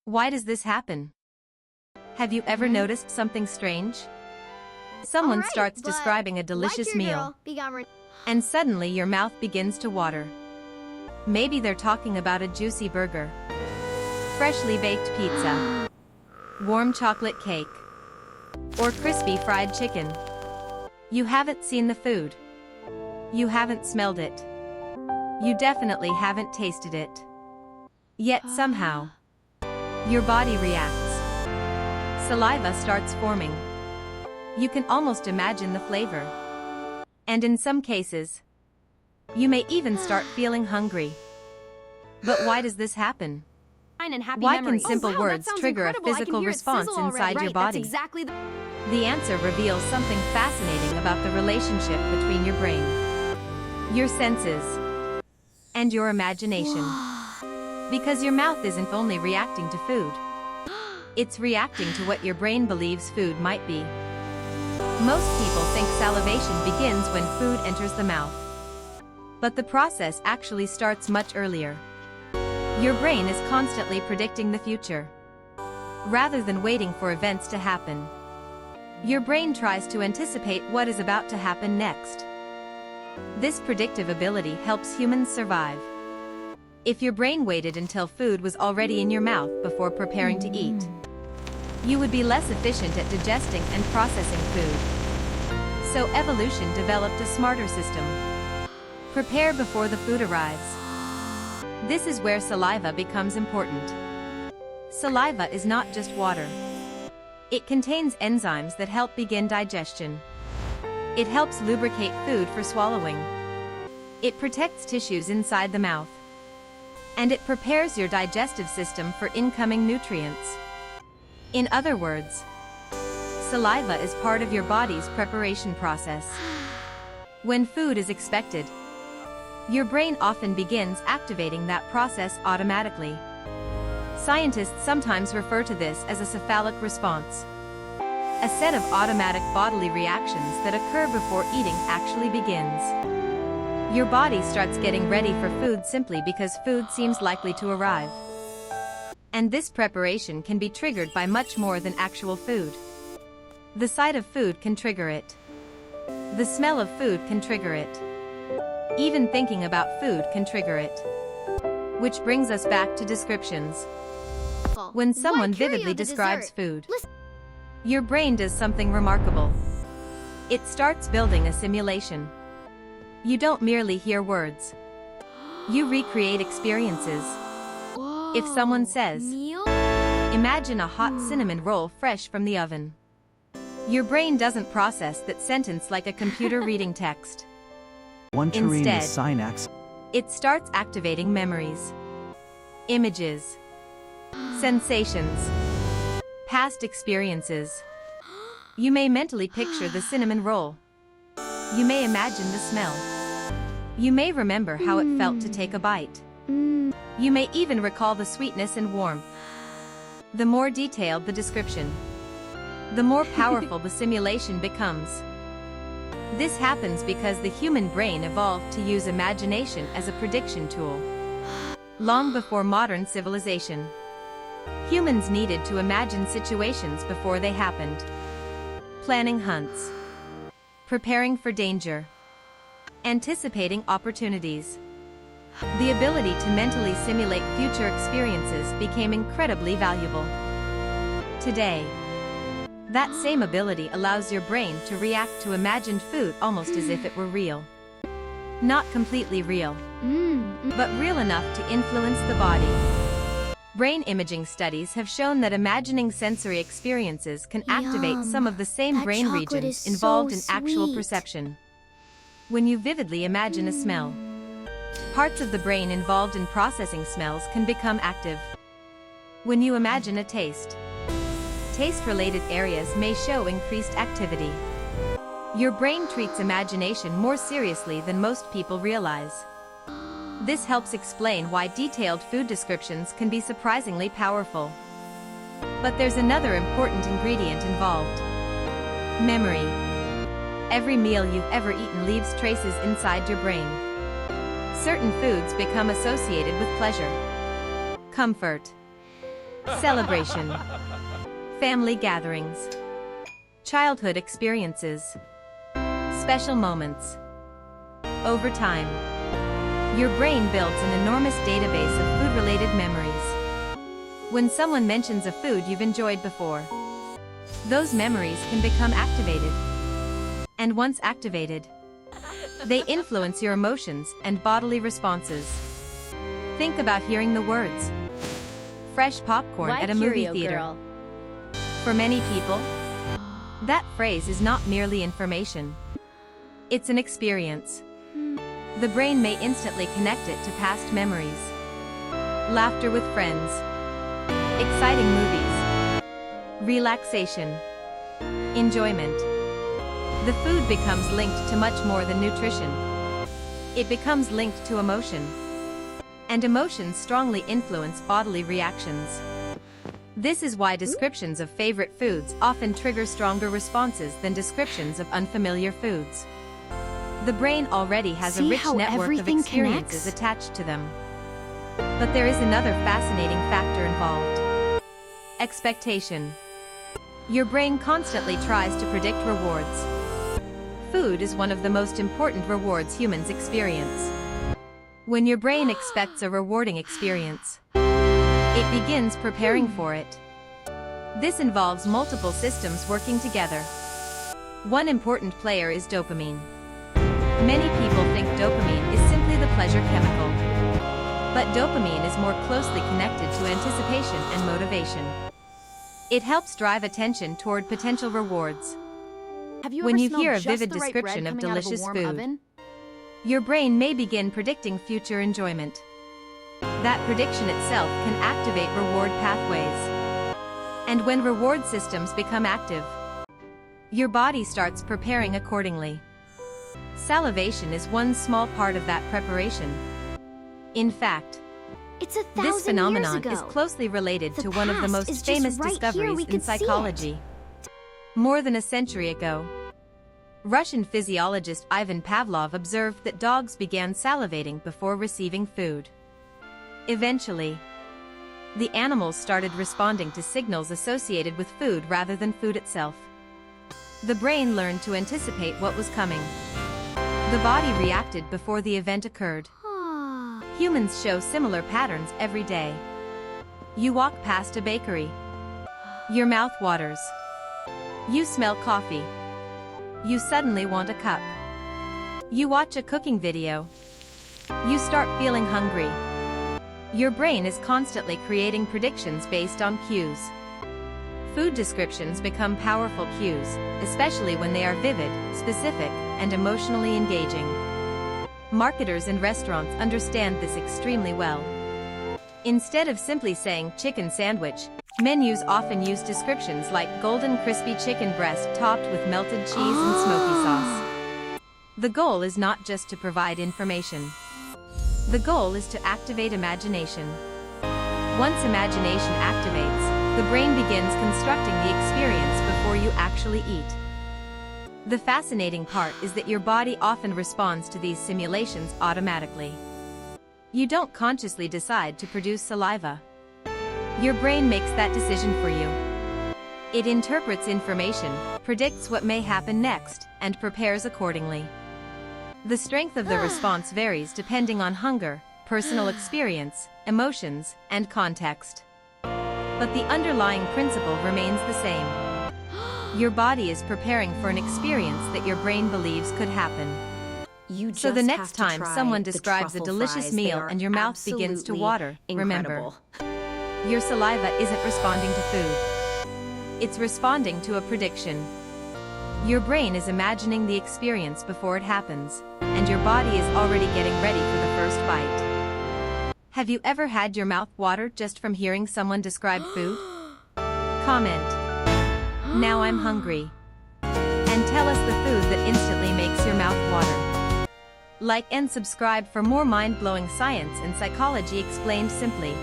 Why does this happen? Have you ever noticed something strange? Someone starts describing a delicious meal, and suddenly your mouth begins to water. Maybe they're talking about a juicy burger, freshly baked pizza, warm chocolate cake, or crispy fried chicken. You haven't seen the food. You haven't smelled it. You definitely haven't tasted it. Yet somehow, your body reacts. Saliva starts forming. You can almost imagine the flavor. And in some cases, you may even start feeling hungry. But why does this happen? Why can simple words trigger a physical response inside your body? The answer reveals something fascinating about the relationship between your brain, your senses, and your imagination. Because your mouth isn't only reacting to food. It's reacting to what your brain believes food might be. Most people think salivation begins when food enters the mouth. But the process actually starts much earlier. Your brain is constantly predicting the future. Rather than waiting for events to happen, your brain tries to anticipate what is about to happen next. This predictive ability helps humans survive. If your brain waited until food was already in your mouth before preparing to eat, you would be less efficient at digesting and processing food. So evolution developed a smarter system. Prepare before the food arrives. This is where saliva becomes important. Saliva is not just water. It contains enzymes that help begin digestion. It helps lubricate food for swallowing. It protects tissues inside the mouth. And it prepares your digestive system for incoming nutrients. In other words, saliva is part of your body's preparation process. When food is expected, your brain often begins activating that process automatically. Scientists sometimes refer to this as a cephalic response, a set of automatic bodily reactions that occur before eating actually begins. Your body starts getting ready for food simply because food seems likely to arrive. And this preparation can be triggered by much more than actual food. The sight of food can trigger it. The smell of food can trigger it. Even thinking about food can trigger it. Which brings us back to descriptions. When someone vividly describes food, your brain does something remarkable. It starts building a simulation. You don't merely hear words. You recreate experiences. If someone says, "Imagine a hot cinnamon roll fresh from the oven," your brain doesn't process that sentence like a computer reading text. Instead, it starts activating memories, images, sensations, past experiences. You may mentally picture the cinnamon roll. You may imagine the smell. You may remember how it felt to take a bite. You may even recall the sweetness and warmth. The more detailed the description, the more powerful the simulation becomes. This happens because the human brain evolved to use imagination as a prediction tool. Long before modern civilization, humans needed to imagine situations before they happened. Planning hunts, preparing for danger, anticipating opportunities. The ability to mentally simulate future experiences became incredibly valuable. Today, that same ability allows your brain to react to imagined food almost as if it were real. Not completely real, but real enough to influence the body. Brain imaging studies have shown that imagining sensory experiences can activate some of the same brain regions involved in actual perception. When you vividly imagine a smell, parts of the brain involved in processing smells can become active. When you imagine a taste, taste-related areas may show increased activity. Your brain treats imagination more seriously than most people realize. This helps explain why detailed food descriptions can be surprisingly powerful. But there's another important ingredient involved: memory. Every meal you've ever eaten leaves traces inside your brain. Certain foods become associated with pleasure, comfort, Celebration. Family gatherings. Childhood experiences. Special moments. Over time, your brain builds an enormous database of food-related memories. When someone mentions a food you've enjoyed before, those memories can become activated. And once activated, they influence your emotions and bodily responses. Think about hearing the words, "fresh popcorn at a movie theater." Girl. For many people, that phrase is not merely information. It's an experience. The brain may instantly connect it to past memories. Laughter with friends. Exciting movies. Relaxation. Enjoyment. The food becomes linked to much more than nutrition. It becomes linked to emotion. And emotions strongly influence bodily reactions. This is why descriptions of favorite foods often trigger stronger responses than descriptions of unfamiliar foods. The brain already has a rich network of experiences attached to them. But there is another fascinating factor involved. Expectation. Your brain constantly tries to predict rewards. Food is one of the most important rewards humans experience. When your brain expects a rewarding experience, it begins preparing for it. This involves multiple systems working together. One important player is dopamine. Many people think dopamine is simply the pleasure chemical. But dopamine is more closely connected to anticipation and motivation. It helps drive attention toward potential rewards. When you hear a vivid description of delicious food, your brain may begin predicting future enjoyment. That prediction itself can activate reward pathways. And when reward systems become active, your body starts preparing accordingly. Salivation is one small part of that preparation. In fact, this phenomenon is closely related to one of the most famous discoveries in psychology. More than a century ago, Russian physiologist Ivan Pavlov observed that dogs began salivating before receiving food. Eventually, the animals started responding to signals associated with food rather than food itself. The brain learned to anticipate what was coming. The body reacted before the event occurred. Humans show similar patterns every day. You walk past a bakery. Your mouth waters. You smell coffee. You suddenly want a cup. You watch a cooking video. You start feeling hungry. Your brain is constantly creating predictions based on cues. Food descriptions become powerful cues, especially when they are vivid, specific, and emotionally engaging. Marketers and restaurants understand this extremely well. Instead of simply saying chicken sandwich, menus often use descriptions like golden crispy chicken breast topped with melted cheese and smoky sauce. The goal is not just to provide information. The goal is to activate imagination. Once imagination activates, the brain begins constructing the experience before you actually eat. The fascinating part is that your body often responds to these simulations automatically. You don't consciously decide to produce saliva. Your brain makes that decision for you. It interprets information, predicts what may happen next, and prepares accordingly. The strength of the response varies depending on hunger, personal experience, emotions, and context. But the underlying principle remains the same. Your body is preparing for an experience that your brain believes could happen. So the next time someone describes a delicious meal and your mouth begins to water, remember, your saliva isn't responding to food. It's responding to a prediction. Your brain is imagining the experience before it happens, and your body is already getting ready for the first bite. Have you ever had your mouth water just from hearing someone describe food? Comment. Now I'm hungry. And tell us the food that instantly makes your mouth water. Like and subscribe for more mind-blowing science and psychology explained simply.